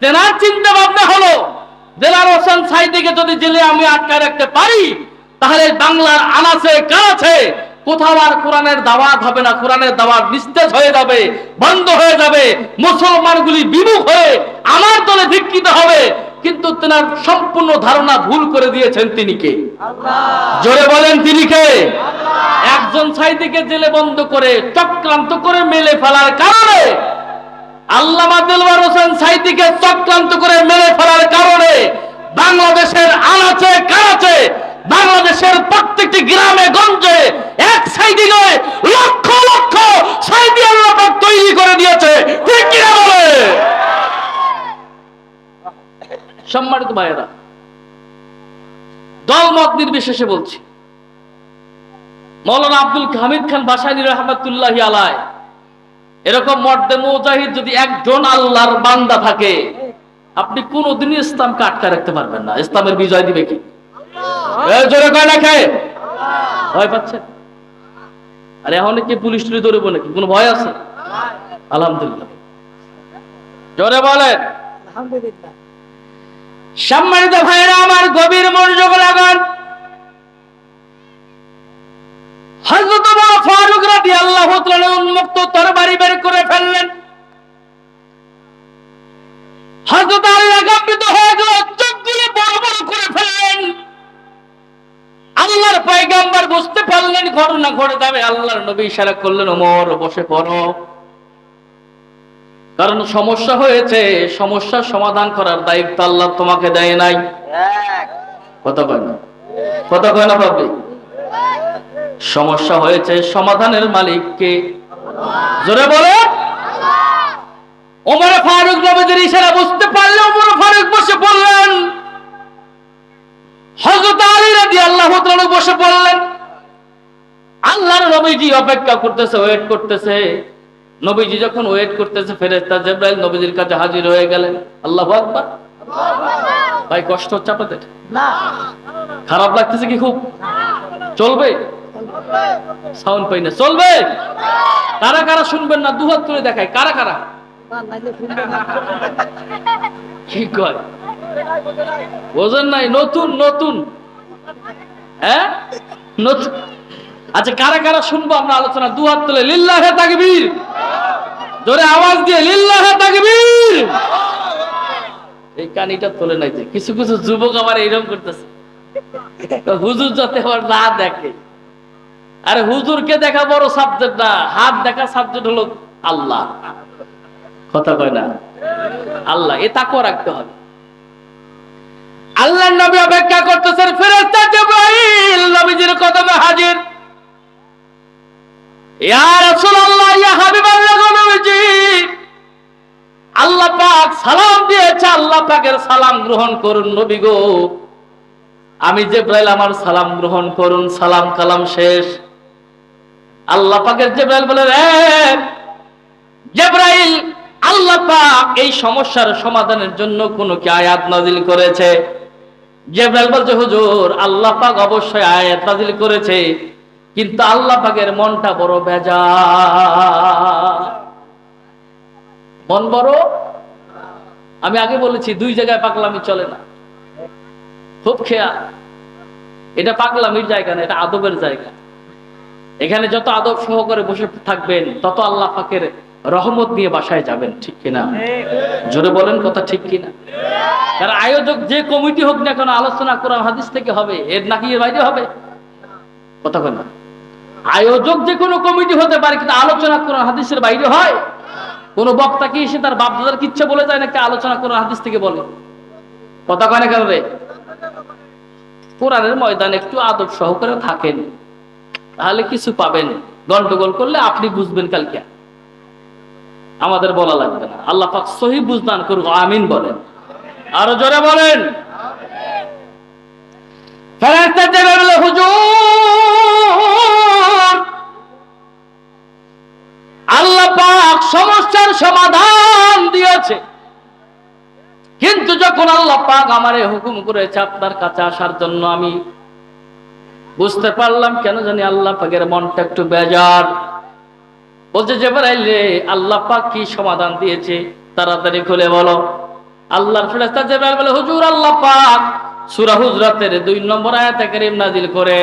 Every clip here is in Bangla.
তেনার চিন্তা ভাবনা হলো দেলার হোসেন সাঈদীকে যদি জেলে আমি আটকায় রাখতে পারি তাহলে বাংলার আনাচে কানাচে কোথাও আর কোরআনের দাওয়াত হবে না, কোরআনের দাওয়াত নিস্তেজ হয়ে যাবে, বন্ধ হয়ে যাবে, মুসলমানগুলি বিমুখ হয়ে আমার দলে দীক্ষিত হবে। কিন্তু তেনার সম্পূর্ণ ধারণা ভুল করে দিয়েছেন। তিনি কে? আল্লাহ। জোরে বলেন তিনি কে? আল্লাহ। একজন সাঈদীকে জেলে বন্ধ করে চক্রান্ত করে মেলে ফেলার কারণে, আল্লামা দেলওয়ার হোসেন সাঈদীকে চক্রান্ত করে মেরে ফেলার কারণে বাংলাদেশের আনাচে কানাচে, বাংলাদেশের প্রত্যেকটি গ্রামে গঞ্জে এক সাঈদী নয় লক্ষ লক্ষ সাঈদী আল্লাহ পাক তৈরি করে দিয়েছে। ঠিক কি না বলে? সম্মানিত ভাইয়েরা, দলমত নির্বিশেষে বলছি, মাওলানা আব্দুল হামিদ খান ভাসানী রাহমাতুল্লাহি আলাইহি এরকম মর্দে মুজাহিদ যদি একজন আল্লাহর বান্দা থাকে, আপনি কোনদিনই ইসলামকে আটকে রাখতে পারবেন না। ইসলামের বিজয় দিবে কি? আল্লাহ। জোরে কয় না কে? আল্লাহ। ভয় পাচ্ছেন? আরে এখন কি পুলিশ টুলি ধরবো নাকি? কোনো ভয় আছে? আলহামদুলিল্লাহ। জোরে বলেন আলহামদুলিল্লাহ। সম্মানিত ভাইয়েরা আমার, গভীর মনোযোগ লাগান। হযরত ওমর ফারুক রাদিয়াল্লাহু তাআলা উন্মুক্ত তরবারি বের করে ফেললেন। হযরত আলী রাগান্বিত হয়ে গেল, চোখগুলো বড় বড় করে ফেললেন। আল্লাহর পয়গম্বর বুঝতে পারলেন ঘটনা ঘটে যাবে। আল্লাহর নবী ইশারা করলেন, ওমর বসে পড়ো, কারণ সমস্যা হয়েছে, সমস্যার সমাধান করার দায়িত্ব আল্লাহ তোমাকে দেয় নাই। কথা কয় না? কথা কয় না বাবা? সমস্যা হয়েছে, সমাধানের মালিক কে? জোরে বলে। ওমর ফারুক নবীর ইশারা বুঝতে পারলে ওমর ফারুক বসে পড়লেন। হযরত আলী রাদিয়াল্লাহু তাআলা বসে পড়লেন। আল্লাহর নবীজি অপেক্ষা করতেছে, ওয়েট করতেছে। নবীজি যখন ওয়েট করতেছে, ফেরেশতা জিবরাইল নবীজির কাছে হাজির হয়ে গেলেন। আল্লাহু আকবার। ভাই কষ্ট হচ্ছে আপনাদের? না। খারাপ লাগতেছে কি খুব? চলবে? সাউন্ড পাই না। চলবে? কারা কারা শুনবেন না দুহাত তুলে দেখায়। কারা কারা? কি কয় বোঝেন নাই? নতুন নতুন, হ্যাঁ নতুন। আচ্ছা, কারা কারা শুনবো আমরা আলোচনা? দুহাত তুলে লিল্লাহে তাকবীর। জোরে আওয়াজ দিয়ে লিল্লাহে তাকবীর। এই কানিটা তোলে নাই যে কিছু কিছু যুবক আমার এইরকম করতেছে, হুজুর যাতে আবার না দেখে। আরে হুজুরকে দেখা বড় সাবজেক্ট না, হাত দেখা সাবজেক্ট হলো আল্লাহ। কথা কয় না? আল্লাহ, এ তাকওয়া রাখতে হবে। আল্লাহর নবী অপেক্ষা করতেছেন, ফেরেশতা জিবরাইল নবীজির কদমে হাজির। ইয়া রাসূলুল্লাহ, ইয়া হাবিবাল্লাহ, নবীজি আল্লাহ পাক সালাম দিয়েছে, আল্লাহ পাকের সালাম গ্রহণ করুন নবী গো। আমি জিবরাইল, আমার সালাম গ্রহণ করুন। সালাম কালাম শেষ। আল্লাহ পাকের জিবরাইল বলে, রে জিবরাইল, আল্লাহ পাক এই সমস্যার সমাধানের জন্য কোন কি আয়াত নাযিল করেছে? জিবরাইল বলছে, হুজুর আল্লাহ পাক অবশ্যই আয়াত নাযিল করেছে, কিন্তু আল্লাহ পাকের মনটা বড় বেজার। মন বড়, আমি আগে বলেছি দুই জায়গায় পাগলামি চলে না। খুব খেয়াল, এটা পাগলামির জায়গা না, এটা আদবের জায়গা। এখানে যত আদব সহকারে বসে থাকবেন, তত আল্লাহ পাকের রহমত নিয়ে বাসায় যাবেন। ঠিক কিনা? জোরে বলেন কথা ঠিক কিনা? কারণ আয়োজক যে কমিটি হোক না কেন, আলোচনা কোরআন হাদিস থেকে হবে, এর নাকি এর বাইরে হবে? কথা বলেন না। আয়োজক যে কোনো কমিটি হতে পারে, কিন্তু আলোচনা কোরআন হাদিসের বাইরে হয়? কোন বক্তা কি এসে তার বাপ দাদার কিচ্ছা বলে যায় নাকি আলোচনা কোরআন হাদিস থেকে বলে? কথা কয় না কেন রে? কোরআনের ময়দানে একটু আদব সহকারে থাকেন, তাহলে কিছু পাবেন। গন্ডগোল করলে আপনি বুঝবেন কালকে, আমাদের বলা লাগবে না। আল্লাহ পাক সহিহ বুঝদান করুক, আমিন বলেন। আরো জোরে বলেন। ফেরেশতা জিবরাইল, হুজুর আল্লাহ পাক সমস্যার সমাধান দিয়েছে, কিন্তু যখন আল্লাহ পাক আমারে হুকুম করেছে আপনার কাছে আসার জন্য, আমি বুঝতে পারলাম কেন জানি আল্লাহ পাকের মনটা একটু বেজার। বলছে জিবরাইল রে, আল্লাহ পাক কি সমাধান দিয়েছে তাড়াতাড়ি খুলে বলো। আল্লাহর ফেরেশতা জিবরাইল বলে, হুজুর আল্লাহ পাক সূরা হুজরাতের 2 নম্বর আয়াতে কারীম নাজিল করে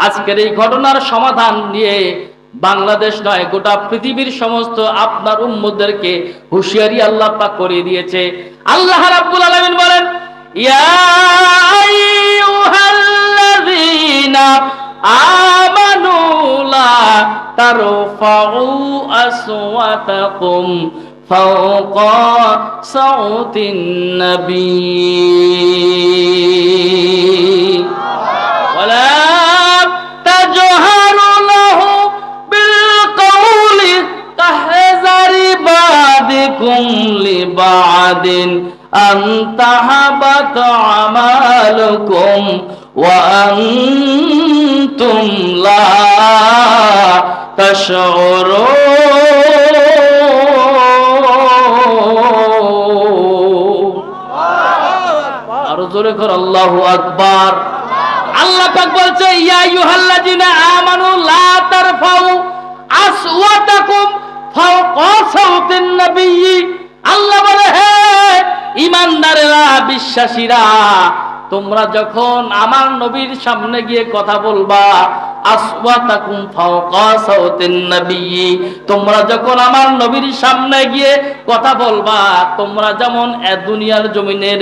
আজকের এই ঘটনার সমাধান নিয়ে বাংলাদেশ নয় গোটা পৃথিবীর সমস্ত আপনার উম্মতদেরকে হুঁশিয়ারি আল্লাহ পাক করিয়ে দিয়েছে। আল্লাহ রাব্বুল আলামিন বলেন, ইয়া আইয়ুহাল্লাযীনা আমানু লা তারফাউ আসওয়াতাকুম ফাওকা সাউতিন নবী ওয়ালা তাজহারু লাহু বিল কওলি কাহজারি বাদিকুম লিবাদিন আন তাহাবাতা আমালুকুম ওয়া আনতুম লা তাশউরুন। আরো জোরে কর আল্লাহু আকবার। আল্লাহ পাক বলছে, ইয়া আইয়ুহাল্লাযিনা আমানু লা তারফাউ আসওয়াতাকুম ফাওকা সাউতিন নবী। আল্লাহ বলে, হে ঈমানদারেরা, বিশ্বাসীরা, তোমরা যখন আমার নবীর সামনে গিয়ে কথা বলবা, আসওয়াতাকুম ফাওকা সাউতিন নবী, তোমরা যখন আমার নবীর সামনে গিয়ে কথা বলবা, তোমরা যেমন দুনিয়ার জমিনের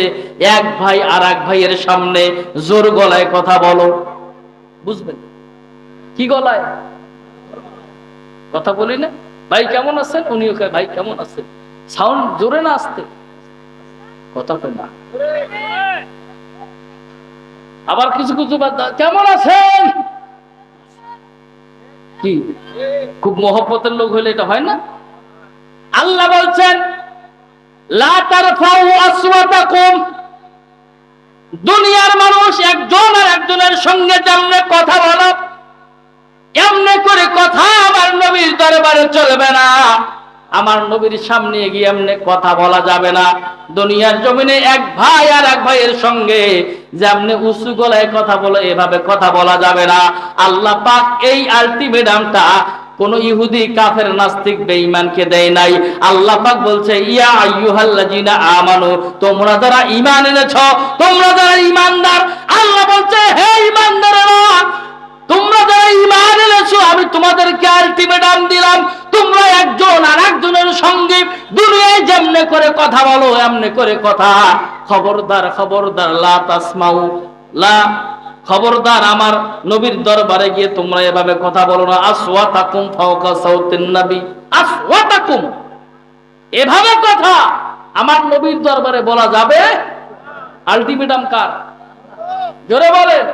এক ভাই আর এক ভাইয়ের সামনে জোর গলায় কথা বলো, বুঝবেন কি গলায় কথা বলি না, ভাই কেমন আছেন, উনিও কয় ভাই কেমন আছেন, সাউন্ড জোরে না আসতে কথা কয় না। আবার কিছু কিছু কেমন আছেন, কি খুব মহব্বতের লোক হইলে এটা হয় না। আল্লাহ বলছেন, লা তারফাউ আসওয়াতাকুম, দুনিয়ার মানুষ একজন আর একজনের সঙ্গে যেমনে কথা বলে এমনি করে কথা আমার নবীর দরবারে চলবে না, আমার নবীর সামনে গিয়ে এমনি কথা বলা যাবে না। দুনিয়ার জমিনে এক ভাই আর এক ভাইয়ের সঙ্গে যেমনি উঁচু গলায় কথা বলে এভাবে কথা বলা যাবে না। আল্লাহ পাক এই আলটিমেটামটা কোন ইহুদি কাফের নাস্তিক বেঈমানকে দেয় নাই। আল্লাহ পাক বলছে, ইয়া আইয়ুহাল্লাযিনা আমানু, তোমরা যারা ঈমান এনেছো, তোমরা যারা ঈমানদার, আল্লাহ বলছে, হে ঈমানদারেরা, তোমরা যারা ঈমান এনেছো, আমি তোমাদেরকে আলটিমেটাম দিলাম, তোমরা একজন আর একজনের সঙ্গে দুনিয়ায় যেমনে করে কথা বলো এমনি করে কথা, খবরদার খবরদার, লা তাসমাউ, লা খবরদার, আমার নবীর দরবারে গিয়ে তোমরা এভাবে কথা বলো না। আসওয়াতাকুম ফাওকা সাউতিন নবী, আসওয়াতাকুম, এভাবে কথা আমার নবীর দরবারে বলা যাবে? আলটিমেটাম কার? জোরে বলেন।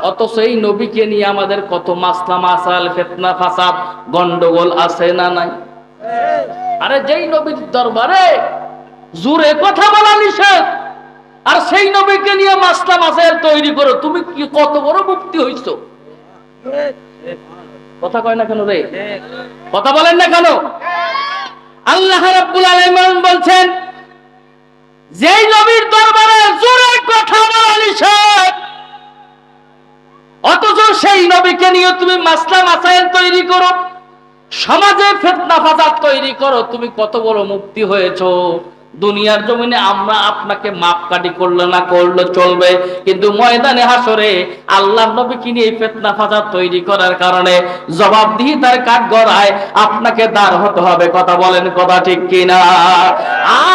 অথচ এই নবীকে নিয়ে আমাদের কত মাসলা মাসাল, ফিতনা ফাসাদ, গন্ডগোল আছে না নাই? আরে যেই নবীর দরবারে জোরে কথা বলা নিষেধ, আর সেই নবীকে নিয়ে মাসলা মাসাইল তৈরি করো, তুমি কি কত বড় মুফতি হইছো? কথা কয় না কেন রে? কথা বলেন না কেন? আল্লাহ রাব্বুল আলামিন বলছেন, যেই নবীর দরবারে জোরে কথা বলা নিষেধ, অথচ সেই নবীকে নিয়ে তুমি মাসলা মাসাইল তৈরি করো, সমাজে ফিতনা ফাসাদ তৈরি করো, তুমি কত বড় মুফতি হয়েছো। দুনিয়ার জমিনে আমরা আপনাকে মাপকাঠি করলে না করলে চলবে, কিন্তু ময়দানে হাসরে আল্লাহর নবীকে নিয়ে ফিতনা ফাসাদ তৈরি করার কারণে জবাবদিহিতার কাঠগড়ায় আপনাকে দাঁড় হতে হবে। কথা বলেন, কথা ঠিক কিনা?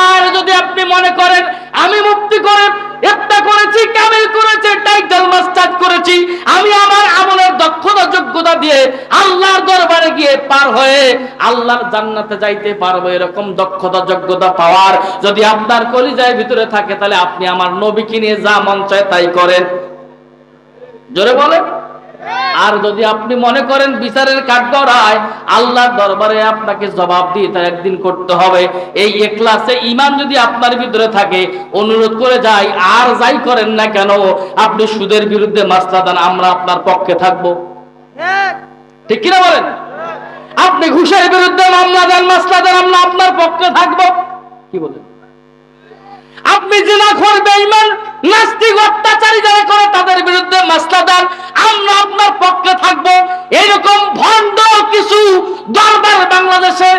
আর যদি আপনি মনে করেন আমি মুফতি করে একটা করেছি, কামিল করেছি, টাইটেল মাস্টার করেছি, আমি আমার আমলের দক্ষতা যোগ্যতা দিয়ে আল্লাহর দরবারে গিয়ে পার হয়ে আল্লাহর জান্নাতে যাইতে পারবো, এরকম দক্ষতা যোগ্যতা পাওয়ার যদি আপনার কলিজায় ভিতরে থাকে, তাহলে আপনি আমার নবীকে নিয়ে যা মন চায় তাই করেন। জোরে বলেন। আর যদি আপনি মনে করেন বিচারের কাঠগড়ায় আল্লাহর দরবারে আপনাকে জবাব দিয়ে তা একদিন করতে হবে, এই ইখলাসে ঈমান যদি আপনার ভিতরে থাকে, অনুরোধ করে যাই, আর যাই করেন না কেন, আপনি সুদের বিরুদ্ধে মাসলা দেন, আমরা আপনার পক্ষে থাকবো। ঠিক কিনা বলেন? আপনি ঘুষের বিরুদ্ধে মামলা দেন, মাসলা দেন, আমরা আপনার পক্ষে থাকবো। কি বলেন? আপনি জিনাখোর, বেঈমান, নাস্তিক, অত্যাচারী যারা করে তাদের বিরুদ্ধে মাসলা দেন, আমরা আপনার পক্ষে থাকবো। এরকম ভণ্ড কিছু দরবার বাংলাদেশে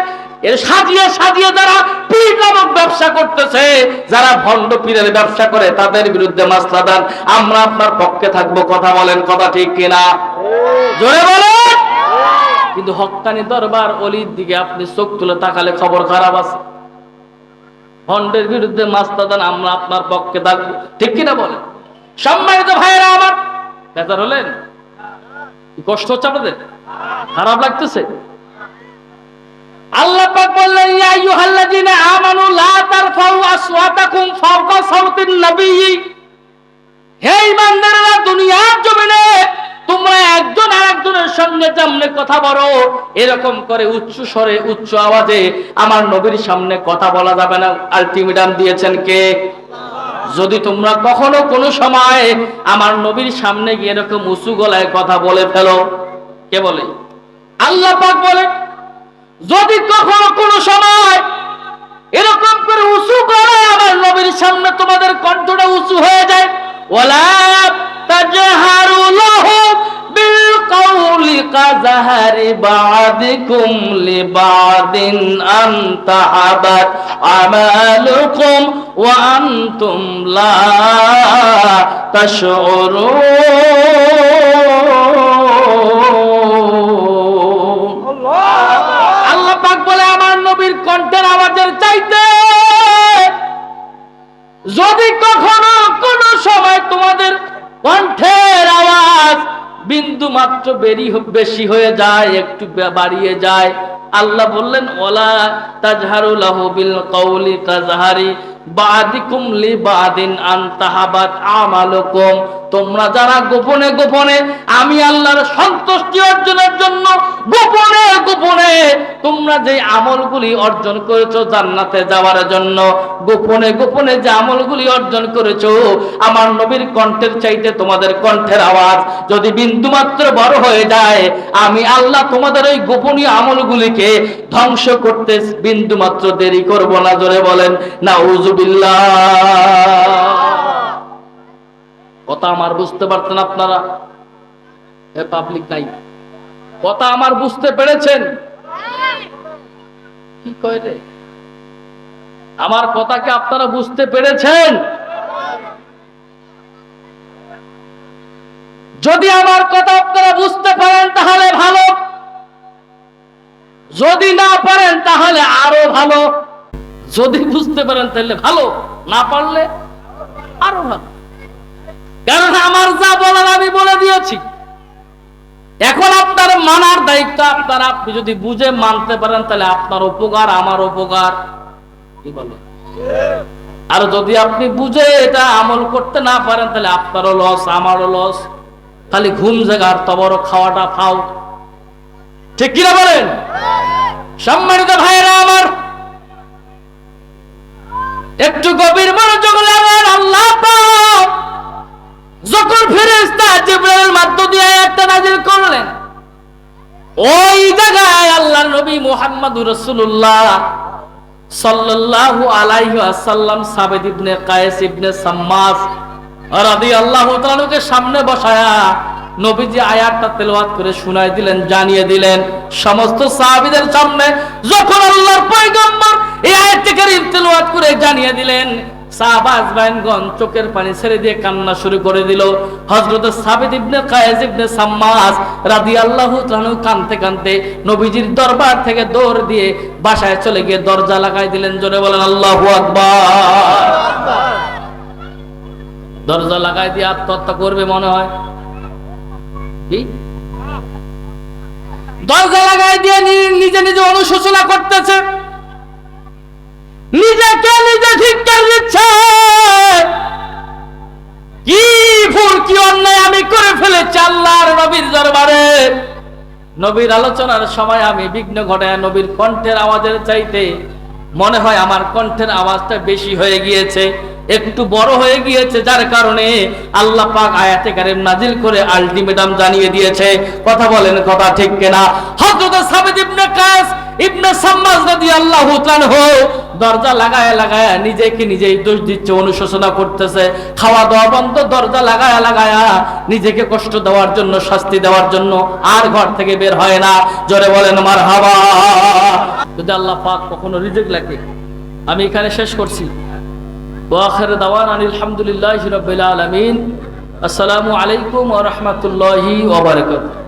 সাজিয়ে সাজিয়ে যারা পীর নামক ব্যবসা করতেছে, যারা ভণ্ড পীরের ব্যবসা করে তাদের বিরুদ্ধে মাসলা দেন, আমরা আপনার পক্ষে থাকবো। কথা বলেন, কথা ঠিক কিনা? জোরে বলেন। কিন্তু হক্কানি দরবার অলির দিকে আপনি চোখ তুলে তাকালে খবর খারাপ আছে। ভণ্ডের বিরুদ্ধে মাসলা দেন, আমরা আপনার পক্ষে থাকবো। ঠিক কিনা বলেন? সম্মানিত ভাইয়েরা আমার, বেজার হলেন? কষ্ট হচ্ছে আপনাদের? খারাপ লাগতেছে? আল্লাহ পাক বললেন, ইয়া আইয়ুহাল্লাযীনা আমানু লা তারফাউ আসওয়াতাকুম ফাওকা সাওতিন নবী। হে ঈমানদাররা, দুনিয়ার জমিনে তোমরা একজন আরেকজনের সঙ্গে যেমনে কথা বলো, এরকম করে উচ্চ স্বরে উচ্চ আওয়াজে আমার নবীর সামনে কথা বলা যাবে না। আলটিমেটাম দিয়েছেন কে? যদি তোমরা কখনো কোনো সময় আমার নবীর সামনে গিয়ে এরকম উঁচু গলায় কথা বলে ফেলো, কে বলে? আল্লাহ পাক বলে, যদি কখনো কোনো সময় এরকম করে উঁচু গলায় আমার নবীর সামনে তোমাদের কণ্ঠটা উঁচু হয়ে যায়, ওয়ালা তাজহারু লাহু বিল কওলি কাযহারি বা'দিকুম লিবা'দিন আন তাহাবাত আমালুকুম ওয়া আনতুম লা তাশউরুন। আল্লাহ পাক বলে, আমার নবীর কণ্ঠের আওয়াজের চাইতে যদি কখনো কোনো সময় তোমাদের কণ্ঠের আওয়াজ বিন্দু মাত্র বেশি হয়ে যায়, একটু বাড়িয়ে যায়, আল্লাহ বললেন, ওয়ালা তাজহারু লাহু বিল কওলি কাযহারি বা'দিকুম লিবা'দিন আন তাহাবাত আমালুকুম। তোমরা যারা গোপনে গোপনে আমি আল্লাহর সন্তুষ্টি অর্জনের জন্য গোপনে গোপনে তোমরা যে আমলগুলি অর্জন করেছো জান্নাতে যাওয়ার জন্য, গোপনে গোপনে যে আমলগুলি অর্জন করেছো, আমার নবীর কণ্ঠের চাইতে তোমাদের কণ্ঠের আওয়াজ যদি বিন্দুমাত্র বড় হয়ে যায়, আমি আল্লাহ তোমাদের ওই গোপনীয় আমলগুলিকে ধ্বংস করতে বিন্দুমাত্র দেরি করব না। জোরে বলেন নাউযুবিল্লাহ। কথা আমার বুঝতে পারছেন আপনারা? এ পাবলিক নাই, কথা আমার বুঝতে পেরেছেন? কি কয় রে? আমার কথা কি আপনারা বুঝতে পেরেছেন? যদি আমার কথা আপনারা বুঝতে পারেন তাহলে ভালো, যদি না পারেন তাহলে আরো ভালো। যদি বুঝতে পারেন তাহলে ভালো, না পারলে আরো ভালো। কারণ আমার যা বলার আমি বলে দিয়েছি। এখন আপনার মানার দায়িত্ব আপনার। আপনি যদি বুঝে মানতে পারেন তাহলে আপনার উপকার, আমার উপকার। কি বলেন? আর যদি আপনি বুঝে এটা আমল করতে না পারেন তাহলে আপনারও লস, আমারও লস। খালি ঘুম জাগার তবর খাওয়াটা খাও। ঠিক কিনা বলেন? সম্মানিত ভাইয়েরা আমার, একটু গভীর মনোযোগ লাগান। আল্লাহ পাক যখন ফেরেশতা জিবরাইলের মাধ্যমে দিয়ে আয়াতটা নাযিল করলেন, ওই জায়গায় আল্লাহর নবী মুহাম্মদুর রাসূলুল্লাহ সাল্লাল্লাহু আলাইহি ওয়াসাল্লাম সাবিত ইবনে কায়েস ইবনে সাম্মাস রাদিয়াল্লাহু তাআলাকে সামনে বসায়া নবীজি আয়াতটা তেলাওয়াত করে শোনায় দিলেন, জানিয়ে দিলেন সমস্ত সাহাবীদের সামনে। যখন আল্লাহর পয়গম্বর এই আয়াতটি কারীম তেলাওয়াত করে জানিয়ে দিলেন, সাহাবা আজমাইনগণ চোখের পানি ছেড়ে দিয়ে কান্না শুরু করে দিল। হযরত সাবিত ইবনে কায়েস ইবনে সাম্মাস রাদিয়াল্লাহু তাআলা কাঁদতে কাঁদতে নবীজির দরবার থেকে দৌড় দিয়ে বাসায় চলে গিয়ে দরজা লাগাই দিলেন। জোরে বলেন আল্লাহু আকবার। দরজা লাগাই দিয়ে আত্মহত্যা করবে মনে হয়। কি দরজা লাগাই দিয়ে নিজে নিজে অনুশোচনা করতেছে, নিজেকে নিজে ধিক্কার দিচ্ছে। কি ভুল, কি অন্যায় আমি করে ফেলেছি আল্লাহর নবীর দরবারে। নবীর আলোচনার সময় আমি বিঘ্ন ঘটায় নবীর কণ্ঠের আওয়াজের চাইতে মনে হয় আমার কণ্ঠের আওয়াজটা বেশি হয়ে গিয়েছে, একটু বড় হয়ে গিয়েছে, যার কারণে আল্লাহ পাক আয়াতে কারীম নাজিল করে আলটিমেটাম জানিয়ে দিয়েছে। কথা বলেন, কথা ঠিক কিনা? হযরত সাবিত ইবনে কায়েস ইবনে সাম্মাস রাদিয়াল্লাহু তাআলা দরজা লাগায় লাগায় নিজেকে নিজেই দোষ দিচ্ছে, অনুশোচনা করতেছে। খাওয়া দাওয়া বন্ধ, দরজা লাগায় লাগায়া নিজেকে কষ্ট দেওয়ার জন্য, শাস্তি দেওয়ার জন্য আর ঘর থেকে বের হয় না। জোরে বলেন মারহাবা। যদি আল্লাহ পাক কখনো রিজিক লেখে, আমি এখানে শেষ করছি। ওয়া আখিরু দাওয়ানা আলহামদুলিল্লাহি রাব্বিল আলামিন। আসসালামু আলাইকুম ওয়া রাহমাতুল্লাহি ওয়া বারাকাতুহু।